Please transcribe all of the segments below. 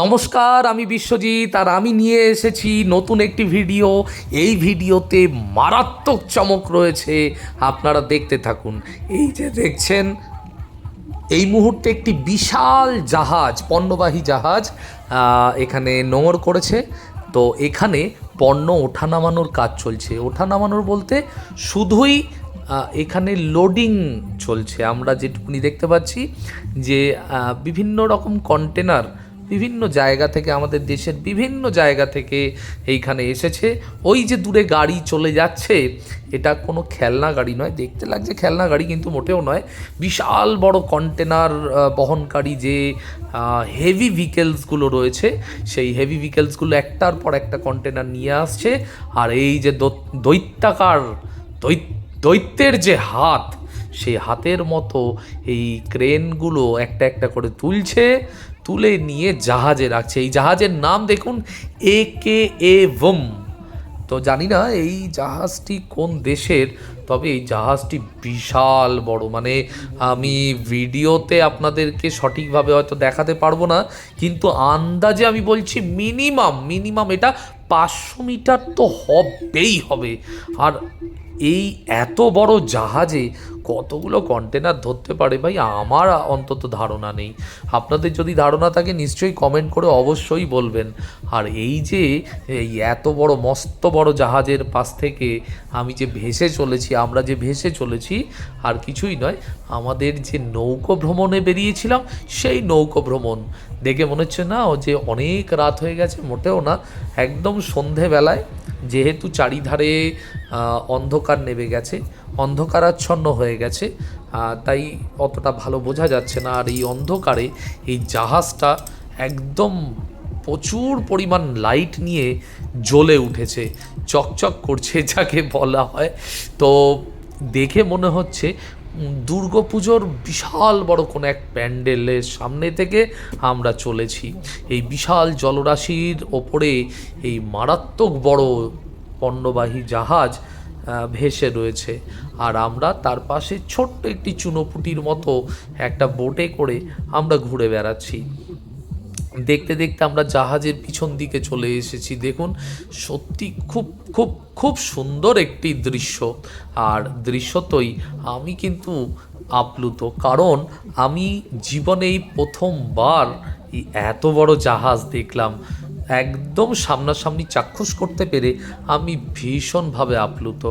নমস্কার, আমি বিশ্বজিৎ আর আমি নিয়ে এসেছি নতুন একটি ভিডিও। এই ভিডিওতে মারাত্মক চমক রয়েছে, আপনারা দেখতে থাকুন। এই যে দেখছেন, এই মুহূর্তে একটি বিশাল জাহাজ, পণ্যবাহী জাহাজ এখানে নোঙর করেছে। তো এখানে পণ্য ওঠা নামানোর কাজ চলছে। ওঠা নামানোর বলতে শুধুই এখানে লোডিং চলছে। আমরা যেটুকুনি দেখতে পাচ্ছি যে বিভিন্ন রকম কন্টেনার বিভিন্ন জায়গা থেকে, আমাদের দেশের বিভিন্ন জায়গা থেকে এইখানে এসেছে। ওই যে দূরে গাড়ি চলে যাচ্ছে, এটা কোনো খেলনা গাড়ি নয়। দেখতে লাগছে খেলনা গাড়ি, কিন্তু মোটেও নয়। বিশাল বড় কন্টেনার বহনকারী যে হেভি ভেহিকেলসগুলো রয়েছে, সেই হেভি ভেহিকেলসগুলো একটার পর একটা কন্টেনার নিয়ে আসছে। আর এই যে দৈত্যের যে হাত, সেই হাতের মতো এই ক্রেনগুলো একটা একটা করে তুলে নিয়ে জাহাজে রাখছে। এই জাহাজের নাম দেখুন, AKA-VUM। তো জানি না এই জাহাজটি কোন দেশের, তবে এই জাহাজটি বিশাল বড়। মানে আমি ভিডিওতে আপনাদেরকে সঠিকভাবে হয়তো দেখাতে পারবো না, কিন্তু আন্দাজে আমি বলছি মিনিমাম এটা 500 মিটার তো হবেই হবে। আর এই এত বড় জাহাজে কতগুলো কন্টেনার ধরতে পারে ভাই, আমার অন্তত ধারণা নেই। আপনাদের যদি ধারণা থাকে নিশ্চয়ই কমেন্ট করে অবশ্যই বলবেন। আর এই যে এই এত বড় মস্ত বড় জাহাজের পাশ থেকে আমরা যে ভেসে চলেছি আর কিছুই নয়, আমাদের যে নৌকো ভ্রমণে বেরিয়েছিলাম সেই নৌকো ভ্রমণ। দেখে মনে হচ্ছে না যে অনেক রাত হয়ে গেছে, মোটেও না। একদম সন্ধেবেলায়, যেহেতু চারিধারে অন্ধকার নেমে গেছে, অন্ধকারাচ্ছন্ন হয়ে গেছে, তাই অতটা ভালো বোঝা যাচ্ছে না। আর এই অন্ধকারে এই জাহাজটা একদম প্রচুর পরিমাণ লাইট নিয়ে জ্বলে উঠেছে, চকচক করছে যাকে বলা হয়। তো দেখে মনে হচ্ছে দুর্গাপুজোর বিশাল বড় কোনো এক প্যান্ডেলের সামনে থেকে আমরা চলেছি। এই বিশাল জলরাশির ওপরে এই মারাত্মক বড় পণ্যবাহী জাহাজ ভেসে রয়েছে। আর আমরা তার পাশে ছোট্ট একটি চুনোপুটির মতো একটা বোটে করে আমরা ঘুরে বেড়াচ্ছি। দেখতে দেখতে আমরা জাহাজের পিছন দিকে চলে এসেছি। দেখুন, সত্যি খুব খুব খুব সুন্দর একটি দৃশ্য। আর দৃশ্যতই আমি কিন্তু আপ্লুত, কারণ আমি জীবনেই প্রথমবার এই এত বড় জাহাজ দেখলাম। একদম সামনাসামনি চাক্ষুষ করতে পেরে আমি ভীষণভাবে আপ্লুত।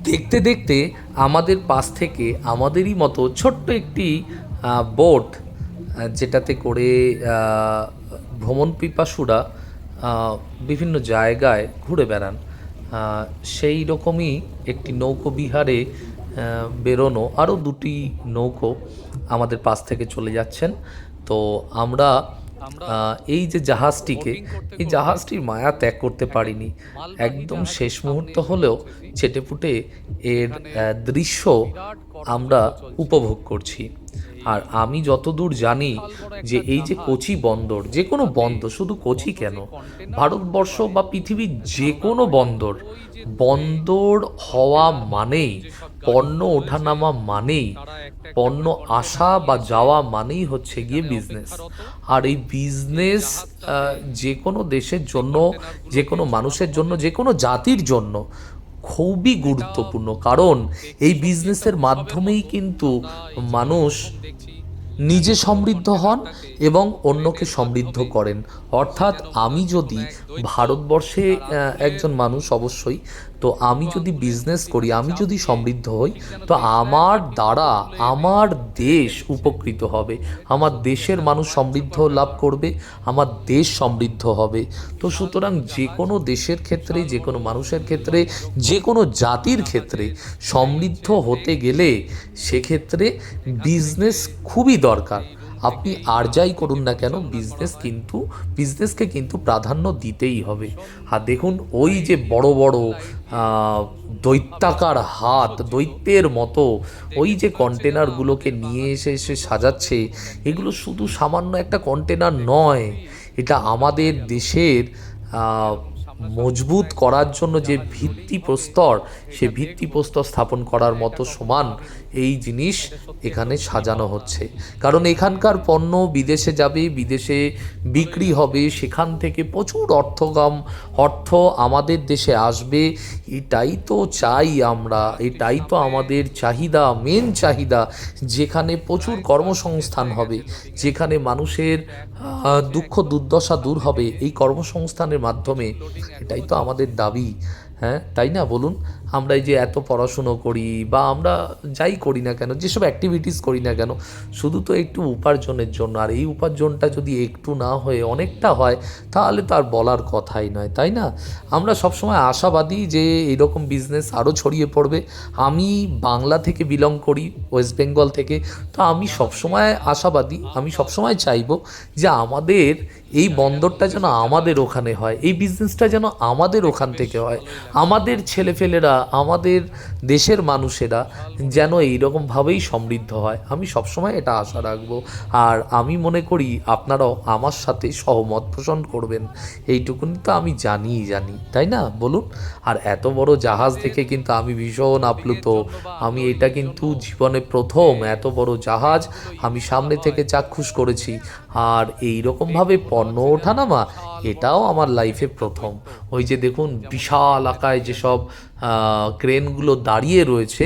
দেখতে দেখতে আমাদের পাশ থেকে আমাদেরই মতো ছোট্ট একটি বোট, যেটাতে করে ভ্রমণ পিপাসুরা বিভিন্ন জায়গায় ঘুরে বেড়ান, সেই রকমই একটি নৌকো বিহারে বেরোনো আরও দুটি নৌকো আমাদের পাশ থেকে চলে যাচ্ছেন। তো আমরা এই যে এই জাহাজটির মায়া ত্যাগ করতে পারিনি। একদম শেষ মুহূর্ত হলেও ছেটেপুটে এর দৃশ্য আমরা উপভোগ করছি। আর আমি যতদূর জানি যে এই যে কোচি বন্দর, যে কোনো বন্দর, শুধু কোচি কেন, ভারতবর্ষ বা পৃথিবীর যে কোনো বন্দর হওয়া মানেই, পণ্য ওঠানামা মানেই, পণ্য আসা বা যাওয়া মানেই হচ্ছে গিয়ে বিজনেস। আর এই বিজনেস যে কোনো দেশের জন্য, যে কোনো মানুষের জন্য, যে কোনো জাতির জন্য খুবই গুরুত্বপূর্ণ। কারণ এই বিজনেসের মাধ্যমেই কিন্তু মানুষ নিজে সমৃদ্ধ হন এবং অন্যকে সমৃদ্ধ করেন। অর্থাৎ আমি যদি ভারতবর্ষে একজন মানুষ, অবশ্যই, তো আমি যদি বিজনেস করি, আমি যদি সমৃদ্ধ হই, তো আমার দ্বারা আমার দেশ উপকৃত হবে, আমার দেশের মানুষ সমৃদ্ধ লাভ করবে, আমার দেশ সমৃদ্ধ হবে। তো সুতরাং যে কোনো দেশের ক্ষেত্রে, যে কোনো মানুষের ক্ষেত্রে, যে কোনো জাতির ক্ষেত্রে সমৃদ্ধ হতে গেলে সেক্ষেত্রে বিজনেস খুবই দরকার। আপনি আর যাই করুন না কেন, বিজনেসকে কিন্তু প্রাধান্য দিতেই হবে। আর দেখুন ওই যে বড় বড় দৈত্যাকার হাত, দৈত্যের মতো ওই যে কন্টেনারগুলোকে নিয়ে এসে এসে সাজাচ্ছে, এগুলো শুধু সামান্য একটা কন্টেনার নয়, এটা আমাদের দেশের মজবুত করার জন্য যে ভিত্তিপ্রস্তর, সে ভিত্তিপ্রস্তর স্থাপন করার মতো সমান এই জিনিস এখানে সাজানো হচ্ছে। কারণ এখানকার পণ্য বিদেশে যাবে, বিদেশে বিক্রি হবে, সেখান থেকে প্রচুর অর্থ আমাদের দেশে আসবে। এটাই তো চাই আমরা, এটাই তো আমাদের চাহিদা, মেন চাহিদা, যেখানে প্রচুর কর্মসংস্থান হবে, যেখানে মানুষের দুঃখ দুর্দশা দূর হবে এই কর্মসংস্থানের মাধ্যমে। এটাই তো আমাদের দাবি, হ্যাঁ তাই না বলুন? আমরা এই যে এত পড়াশুনো করি বা আমরা যাই করি না কেন, যেসব অ্যাক্টিভিটিস করি না কেন, শুধু তো একটু উপার্জনের জন্য। আর এই উপার্জনটা যদি একটু না হয়ে অনেকটা হয়, তাহলে তো আর বলার কথাই নয়, তাই না? আমরা সবসময় আশাবাদী যে এরকম বিজনেস আরও ছড়িয়ে পড়বে। আমি বাংলা থেকে বিলং করি, ওয়েস্ট বেঙ্গল থেকে, তো আমি সবসময় আশাবাদী, আমি সবসময় চাইবো যে আমাদের এই বন্দরটা যেন আমাদের ওখানে হয়, এই বিজনেসটা যেন আমাদের ওখান থেকে হয়, আমাদের ছেলেফেলেরা, আমাদের দেশের মানুষেরা যেন এইরকমভাবেই সমৃদ্ধ হয়। আমি সবসময় এটা আশা রাখবো। আর আমি মনে করি আপনারাও আমার সাথে সহমত পোষণ করবেন, এইটুকুনি তো আমি জানি, তাই না বলুন? আর এত বড় জাহাজ দেখে কিন্তু আমি ভীষণ আপ্লুত। আমি এটা কিন্তু জীবনে প্রথম এত বড় জাহাজ আমি সামনে থেকে চাক্ষুষ করেছি। আর এই রকমভাবে পণ্য ওঠানামা, এটাও আমার লাইফে প্রথম। ওই যে দেখুন বিশাল আকায় যেসব ক্রেনগুলো দাঁড়িয়ে রয়েছে,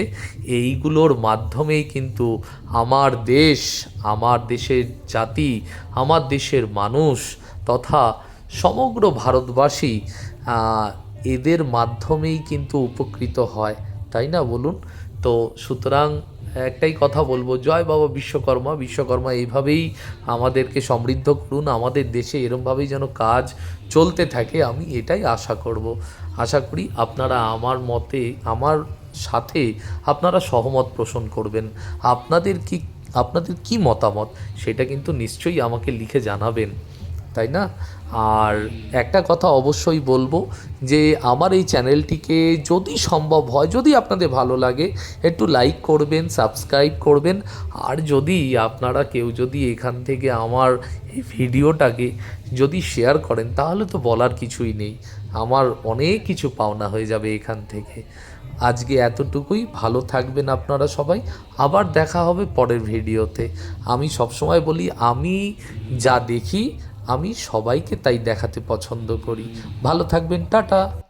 এইগুলোর মাধ্যমেই কিন্তু আমার দেশ, আমার দেশের জাতি, আমার দেশের মানুষ তথা সমগ্র ভারতবাসী এদের মাধ্যমেই কিন্তু উপকৃত হয়, তাই না বলুন? তো সুতরাং একটাই কথা বলবো, জয় বাবা বিশ্বকর্মা। বিশ্বকর্মা এইভাবেই আমাদেরকে সমৃদ্ধ করুন, আমাদের দেশে এরমভাবেই যেন কাজ চলতে থাকে, আমি এটাই আশা করব। আশা করি আপনারা আমার মতে, আমার সাথে আপনারা সহমত পোষণ করবেন। আপনাদের কি মতামত সেটা কিন্তু নিশ্চয়ই আমাকে লিখে জানাবেন, তাই না? আর একটা কথা অবশ্যই বলবো যে আমার এই চ্যানেলটিকে যদি সম্ভব হয়, যদি আপনাদের ভালো লাগে, একটু লাইক করবেন, সাবস্ক্রাইব করবেন। আর যদি আপনারা কেউ যদি এখান থেকে আমার এই ভিডিওটাকে যদি শেয়ার করেন, তাহলে তো বলার কিছুই নেই, আমার অনেক কিছু পাওনা হয়ে যাবে এখান থেকে। আজকে এতটুকুই, ভালো থাকবেন আপনারা সবাই, আবার দেখা হবে পরের ভিডিওতে। আমি সবসময় বলি, আমি যা দেখি আমি সবাইকে তাই দেখাতে পছন্দ করি। ভালো থাকবেন, টাটা।